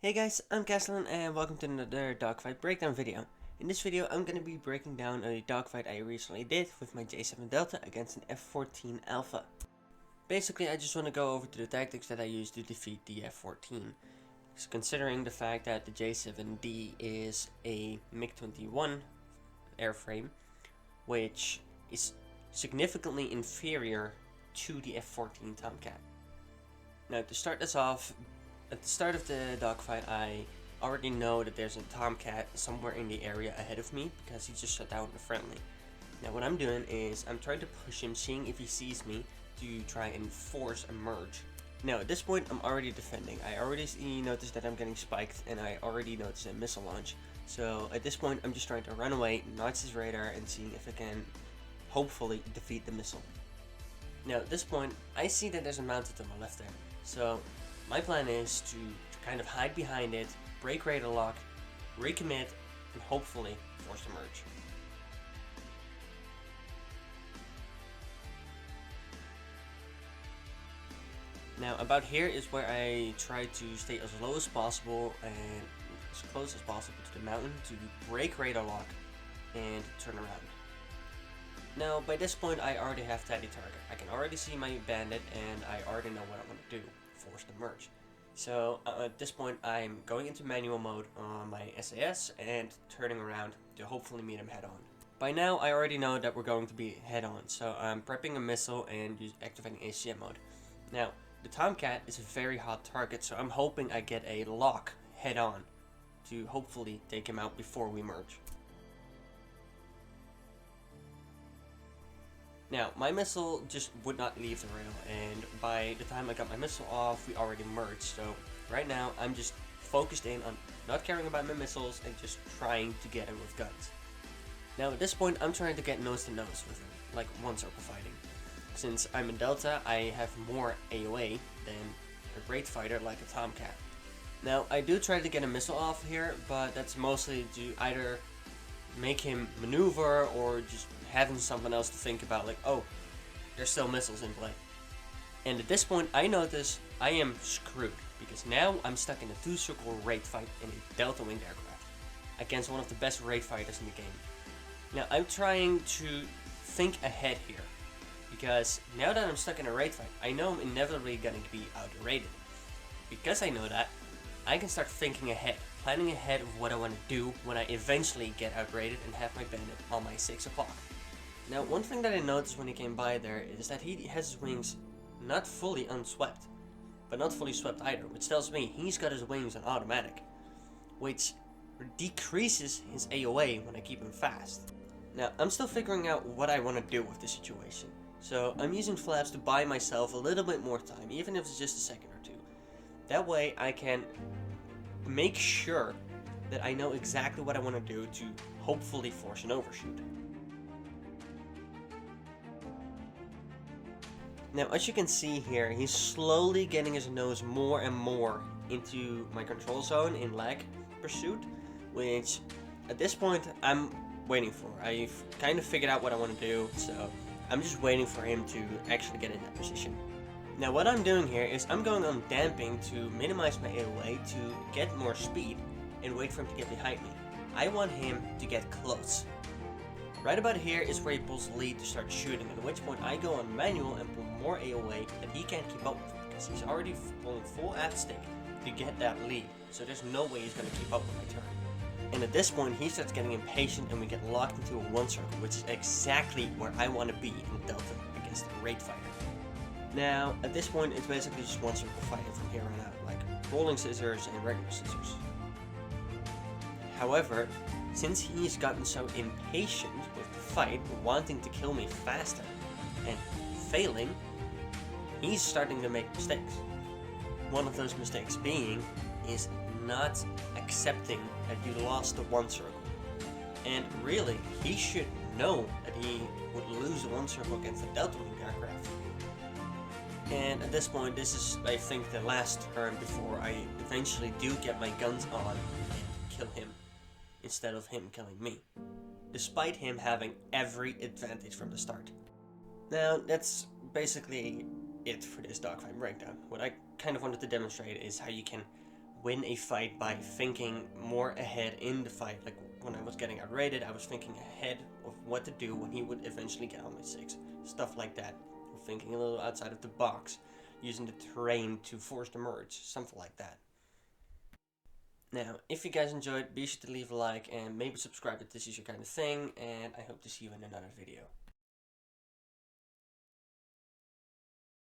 Hey guys, I'm Castellan and welcome to another dogfight breakdown video. In this video, I'm going to be breaking down a dogfight I recently did with my J-7 Delta against an F-14 Alpha. Basically, I just want to go over to the tactics that I used to defeat the F-14. Considering the fact that the J-7D is a MiG-21 airframe, which is significantly inferior to the F-14 Tomcat. Now, to start this off, at the start of the dogfight, I already know that there's a Tomcat somewhere in the area ahead of me because he just shut down a friendly. Now what I'm doing is I'm trying to push him, seeing if he sees me, to try and force a merge. Now at this point I'm already defending. I already noticed that I'm getting spiked and I already noticed a missile launch. So at this point I'm just trying to run away, notch his radar, and seeing if I can hopefully defeat the missile. Now at this point I see that there's a mounted to my left there. So my plan is to kind of hide behind it, break radar lock, recommit, and hopefully force a merge. Now about here is where I try to stay as low as possible and as close as possible to the mountain to break radar lock and turn around. Now by this point I already have Teddy target. I can already see my bandit and I already know what I want to do. Force the merge. So at this point I'm going into manual mode on my SAS and turning around to hopefully meet him head on. By now I already know that we're going to be head on, so I'm prepping a missile and activating ACM mode. Now the Tomcat is a very hot target, so I'm hoping I get a lock head on to hopefully take him out before we merge. Now, my missile just would not leave the rail, and by the time I got my missile off, we already merged. So right now, I'm just focused in on not caring about my missiles and just trying to get him with guns. Now at this point, I'm trying to get nose to nose with him, like one circle fighting. Since I'm a Delta, I have more AOA than a great fighter like a Tomcat. Now, I do try to get a missile off here, but that's mostly to either make him maneuver or just having something else to think about, like, oh, there's still missiles in play. And at this point I notice I am screwed, because now I'm stuck in a two-circle raid fight in a Delta winged aircraft against one of the best raid fighters in the game. Now I'm trying to think ahead here, because now that I'm stuck in a raid fight, I know I'm inevitably going to be out-raided. Because I know that, I can start thinking ahead, planning ahead of what I want to do when I eventually get out-raided and have my bandit on my 6 o'clock. Now one thing that I noticed when he came by there is that he has his wings not fully unswept, but not fully swept either, which tells me he's got his wings on automatic, which decreases his AOA when I keep him fast. Now I'm still figuring out what I want to do with this situation, so I'm using flaps to buy myself a little bit more time, even if it's just a second or two. That way I can make sure that I know exactly what I want to do to hopefully force an overshoot. Now as you can see here, he's slowly getting his nose more and more into my control zone in lag pursuit, which at this point I'm waiting for. I've kind of figured out what I want to do, so I'm just waiting for him to actually get in that position. Now what I'm doing here is I'm going on damping to minimize my AOA to get more speed and wait for him to get behind me. I want him to get close. Right about here is where he pulls lead to start shooting, at which point I go on manual and pull more AOA that he can't keep up with, because he's already pulling full aft stick to get that lead, so there's no way he's going to keep up with my turn. And at this point he starts getting impatient and we get locked into a one circle, which is exactly where I want to be in Delta against a raid fighter. Now at this point it's basically just one circle fighting from here on out, like rolling scissors and regular scissors. However, since he's gotten so impatient with the fight, wanting to kill me faster and failing, he's starting to make mistakes. One of those mistakes being is not accepting that you lost the one circle. And really, he should know that he would lose the one circle against the Delta wing aircraft. And at this point, this is, I think, the last turn before I eventually do get my guns on and kill him, instead of him killing me, despite him having every advantage from the start. Now that's basically it for this dogfight breakdown. What I kind of wanted to demonstrate is how you can win a fight by thinking more ahead in the fight. Like when I was getting outrated, I was thinking ahead of what to do when he would eventually get on my 6. Stuff like that. Thinking a little outside of the box, using the terrain to force the merge, something like that. Now, if you guys enjoyed, be sure to leave a like and maybe subscribe if this is your kind of thing, and I hope to see you in another video.